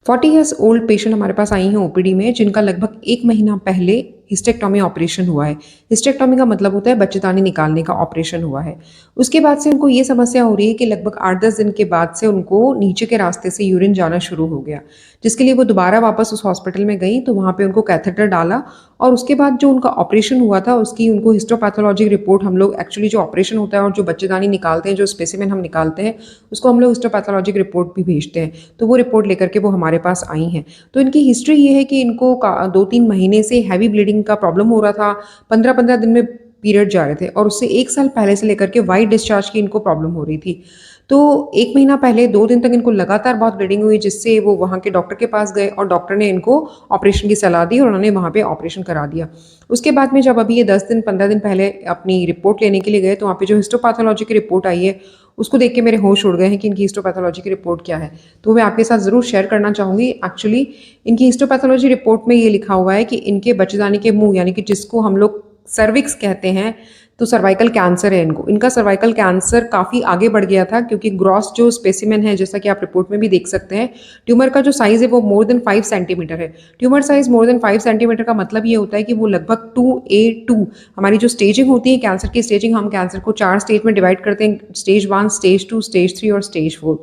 40 years old patient हमारे पास आई हैं OPD में, जिनका लगभग 1 महीना पहले हिस्टेक्टोमी ऑपरेशन हुआ है। हिस्टेक्टोमी का मतलब होता है बच्चेदानी निकालने का ऑपरेशन हुआ है। उसके बाद से उनको ये समस्या हो रही है कि लगभग 8-10 दिन के बाद से उनको नीचे के रास्ते से यूरिन जाना शुरू हो गया, जिसके लिए वो दोबारा वापस उस हॉस्पिटल में गई, तो वहाँ पे उनको कैथेटर डाला और उसके बाद जो उनका ऑपरेशन हुआ था, उसकी उनको हिस्टोपैथोलॉजी रिपोर्ट हम लोग एक्चुअली जो ऑपरेशन होता है और जो बच्चेदानी निकालते हैं, जो स्पेसिमेन हम निकालते हैं, उसको हम लोग हिस्टोपैथोलॉजिक रिपोर्ट भी भेजते हैं। तो वो रिपोर्ट लेकर के वो हमारे पास आई हैं। तो इनकी हिस्ट्री ये है कि इनको 2-3 महीने से हैवी ब्लीडिंग का प्रॉब्लम हो रहा था। 15-15 दिन में पीरियड जा रहे थे और उससे 1 साल पहले से लेकर के वाइट डिस्चार्ज की इनको प्रॉब्लम हो रही थी। तो 1 महीना पहले 2 दिन तक इनको लगातार बहुत ब्लीडिंग हुई, जिससे वो वहाँ के डॉक्टर के पास गए और डॉक्टर ने इनको ऑपरेशन की सलाह दी और उन्होंने वहाँ पे ऑपरेशन करा दिया। उसके बाद में जब अभी ये 10 दिन 15 दिन पहले अपनी रिपोर्ट लेने के लिए गए, तो वहाँ पे जो हिस्टोपैथोलॉजी की रिपोर्ट आई है, उसको देख के मेरे होश उड़ गए हैं कि इनकी हिस्टोपैथोलॉजी की रिपोर्ट क्या है। तो मैं आपके साथ ज़रूर शेयर करना चाहूँगी। एक्चुअली इनकी हिस्टोपैथोलॉजी रिपोर्ट में ये लिखा हुआ है कि इनके बच्चेदानी के मुँह, यानी कि जिसको हम लोग सर्विक्स कहते हैं, तो सर्वाइकल कैंसर है इनको। इनका सर्वाइकल कैंसर काफ़ी आगे बढ़ गया था, क्योंकि ग्रॉस जो स्पेसिमेन है, जैसा कि आप रिपोर्ट में भी देख सकते हैं, ट्यूमर का जो साइज़ है वो मोर देन 5 सेंटीमीटर है। Tumour size more than 5 centimetre का मतलब ये होता है कि वो लगभग 2A2, हमारी जो स्टेजिंग होती है कैंसर की स्टेजिंग, हम कैंसर को 4 स्टेज में डिवाइड करते हैं, स्टेज 1, स्टेज 2, स्टेज 3 और स्टेज 4।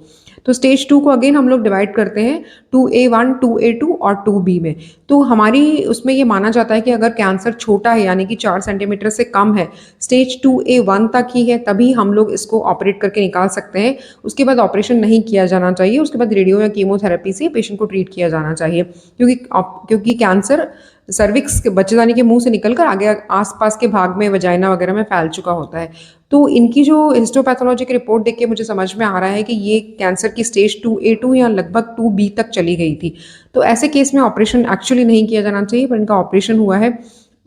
तो स्टेज 2 को अगेन हम लोग डिवाइड करते हैं 2A1, 2A2 और 2B में। तो हमारी उसमें ये माना जाता है कि अगर कैंसर छोटा है, यानी कि 4 सेंटीमीटर से कम है, स्टेज 2A1 तक ही है, तभी हम लोग इसको ऑपरेट करके निकाल सकते हैं। उसके बाद ऑपरेशन नहीं किया जाना चाहिए। उसके बाद रेडियो या कीमोथेरेपी से पेशेंट को ट्रीट किया जाना चाहिए, क्योंकि कैंसर सर्विक्स के बच्चेदानी के मुंह से निकलकर आगे आसपास के भाग में, वजाइना वगैरह में फैल चुका होता है। तो इनकी जो हिस्टोपैथोलॉजी की रिपोर्ट देख के मुझे समझ में आ रहा है कि ये कैंसर की स्टेज 2A2 या लगभग 2B तक चली गई थी। तो ऐसे केस में ऑपरेशन एक्चुअली नहीं किया जाना चाहिए, पर इनका ऑपरेशन हुआ है।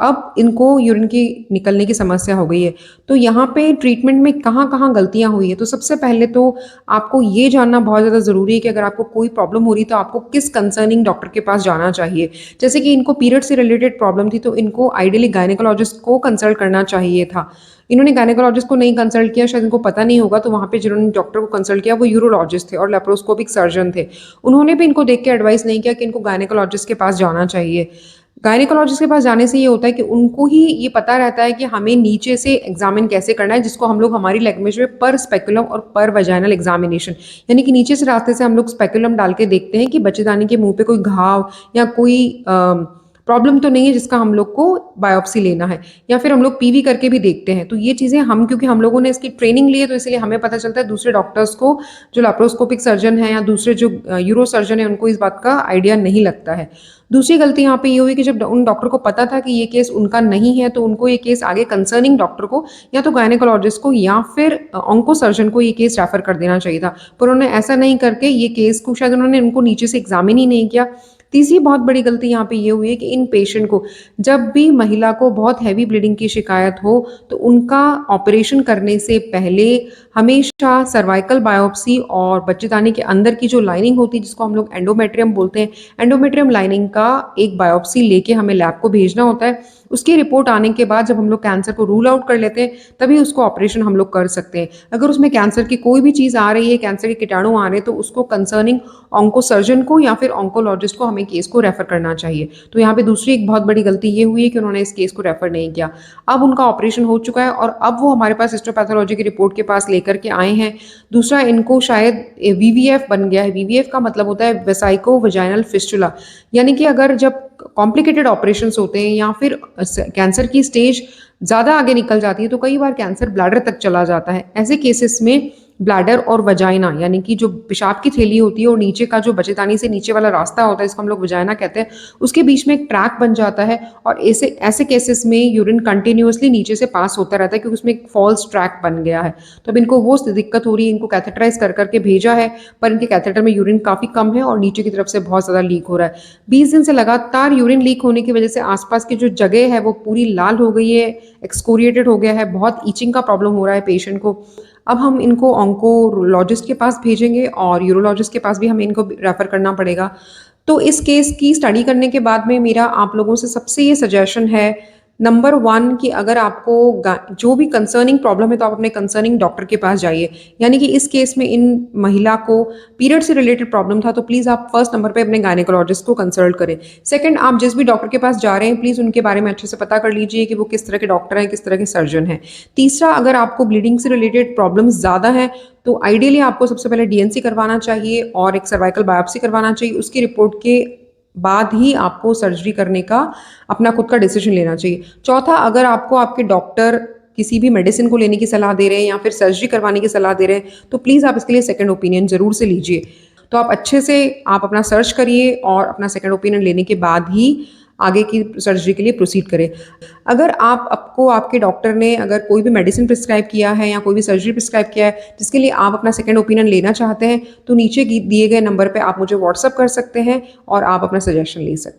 अब इनको यूरिन की निकलने की समस्या हो गई है। तो यहाँ पे ट्रीटमेंट में कहाँ-कहाँ गलतियाँ हुई हैं? तो सबसे पहले तो आपको ये जानना बहुत ज़्यादा ज़रूरी है कि अगर आपको कोई प्रॉब्लम हो रही है, तो आपको किस कंसर्निंग डॉक्टर के पास जाना चाहिए। जैसे कि इनको पीरियड से रिलेटेड प्रॉब्लम थी, तो इनको आइडियली गायनेकोलॉजिस्ट को कंसल्ट करना चाहिए था। इन्होंने गायनेकोलॉजिस्ट को नहीं कंसल्ट किया, शायद इनको पता नहीं होगा, तो वहाँ पे जिन्होंने डॉक्टर को कंसल्ट किया वो यूरोलॉजिस्ट थे और लेप्रोस्कोपिक सर्जन थे। उन्होंने भी इनको देख के एडवाइस नहीं किया कि इनको गायनेकोलॉजिस्ट के पास जाना चाहिए। गायनेकोलॉजिस्ट के पास जाने से ये होता है कि उनको ही ये पता रहता है कि हमें नीचे से एग्जामिन कैसे करना है, जिसको हम लोग हमारी लैंग्वेज में पर स्पेकुलम और पर वजाइनल एग्जामिनेशन, यानी कि नीचे से रास्ते से हम लोग स्पेकुलम डाल के देखते हैं कि बच्चेदानी के मुंह पे कोई घाव या कोई प्रॉब्लम तो नहीं है जिसका हम लोग को बायोप्सी लेना है, या फिर हम लोग पीवी करके भी देखते हैं। तो ये चीज़ें हम, क्योंकि हम लोगों ने इसकी ट्रेनिंग ली है, तो इसलिए हमें पता चलता है। दूसरे डॉक्टर्स को, जो लेप्रोस्कोपिक सर्जन है या दूसरे जो यूरो सर्जन है, उनको इस बात का आइडिया नहीं लगता है। दूसरी गलती यहाँ पे ये हुई कि जब उन डॉक्टर को पता था कि ये केस उनका नहीं है, तो उनको ये केस आगे कंसर्निंग डॉक्टर को, या तो गायनेकोलॉजिस्ट को या फिर ऑन्को सर्जन को ये केस रेफर कर देना चाहिए था। पर उन्होंने ऐसा नहीं करके ये केस को, शायद उन्होंने उनको नीचे से एग्जामिन ही नहीं किया। तीसरी बहुत बड़ी गलती यहाँ पे ये हुई है कि इन पेशेंट को, जब भी महिला को बहुत हैवी ब्लीडिंग की शिकायत हो, तो उनका ऑपरेशन करने से पहले हमेशा सर्वाइकल बायोप्सी और बच्चेदानी के अंदर की जो लाइनिंग होती है, जिसको हम लोग एंडोमेट्रियम बोलते हैं, एंडोमेट्रियम लाइनिंग का एक बायोप्सी लेके हमें लैब को भेजना होता है। उसकी रिपोर्ट आने के बाद जब हम लोग कैंसर को रूल आउट कर लेते हैं, तभी उसको ऑपरेशन हम लोग कर सकते हैं। अगर उसमें कैंसर की कोई भी चीज़ आ रही है, कैंसर के कीटाणु आ रहे हैं, तो उसको कंसर्निंग ऑन्को सर्जन को या फिर ऑन्कोलॉजिस्ट को हमें केस को रेफर करना चाहिए। तो यहाँ पे दूसरी एक बहुत बड़ी गलती ये हुई है कि उन्होंने इस केस को रेफर नहीं किया। अब उनका ऑपरेशन हो चुका है और अब वो हमारे पास हिस्टोपैथोलॉजी की रिपोर्ट के पास लेकर के आए हैं। दूसरा, इनको शायद वीवीएफ बन गया है। वीवीएफ का मतलब होता है वेसाइको वजाइनल फिस्टुला, यानी कि अगर जब कॉम्प्लिकेटेड ऑपरेशंस होते हैं या फिर कैंसर की स्टेज ज़्यादा आगे निकल जाती है, तो कई बार कैंसर ब्लैडर तक चला जाता है। ऐसे केसेस में ब्लैडर और वजाइना, यानी कि जो पेशाब की थैली होती है और नीचे का जो बच्चेदानी से नीचे वाला रास्ता होता है, जिसको हम लोग वजाइना कहते हैं, उसके बीच में एक ट्रैक बन जाता है और ऐसे ऐसे केसेस में यूरिन कंटिन्यूअसली नीचे से पास होता रहता है, क्योंकि उसमें एक फॉल्स ट्रैक बन गया है। तो अब इनको वो दिक्कत हो रही है। इनको कैथेटराइज कर करके भेजा है, पर इनके कैथेटर में यूरिन काफ़ी कम है और नीचे की तरफ से बहुत ज़्यादा लीक हो रहा है। 20 दिन से लगातार यूरिन लीक होने की वजह से आसपास की जो जगह है वो पूरी लाल हो गई है, एक्सकोरिएटेड हो गया है, बहुत ईचिंग का प्रॉब्लम हो रहा है पेशेंट को। अब हम इनको ऑन्कोलॉजिस्ट के पास भेजेंगे और यूरोलॉजिस्ट के पास भी हमें इनको रेफर करना पड़ेगा। तो इस केस की स्टडी करने के बाद में मेरा आप लोगों से सबसे ये सजेशन है नंबर 1 कि अगर आपको जो भी कंसर्निंग प्रॉब्लम है तो आप अपने कंसर्निंग डॉक्टर के पास जाइए। यानी कि इस केस में इन महिला को पीरियड से रिलेटेड प्रॉब्लम था तो प्लीज़ आप फर्स्ट नंबर पे अपने गायनेकोलॉजिस्ट को कंसल्ट करें। सेकंड, आप जिस भी डॉक्टर के पास जा रहे हैं प्लीज़ उनके बारे में अच्छे से पता कर लीजिए कि वो किस तरह के डॉक्टर हैं, किस तरह के सर्जन हैं। तीसरा, अगर आपको ब्लीडिंग से रिलेटेड प्रॉब्लम्स ज़्यादा हैं तो आइडियली आपको सबसे पहले डीएनसी करवाना चाहिए और एक सर्वाइकल बायोप्सी करवाना चाहिए। उसकी रिपोर्ट के बाद ही आपको सर्जरी करने का अपना खुद का डिसीजन लेना चाहिए। चौथा, अगर आपको आपके डॉक्टर किसी भी मेडिसिन को लेने की सलाह दे रहे हैं या फिर सर्जरी करवाने की सलाह दे रहे हैं तो प्लीज़ आप इसके लिए सेकंड ओपिनियन ज़रूर से लीजिए। तो आप अच्छे से आप अपना सर्च करिए और अपना सेकंड ओपिनियन लेने के बाद ही आगे की सर्जरी के लिए प्रोसीड करें। अगर आपको आपके डॉक्टर ने अगर कोई भी मेडिसिन प्रिस्क्राइब किया है या कोई भी सर्जरी प्रिस्क्राइब किया है जिसके लिए आप अपना सेकंड ओपिनियन लेना चाहते हैं तो नीचे दिए गए नंबर पे आप मुझे व्हाट्सअप कर सकते हैं और आप अपना सजेशन ले सकते हैं।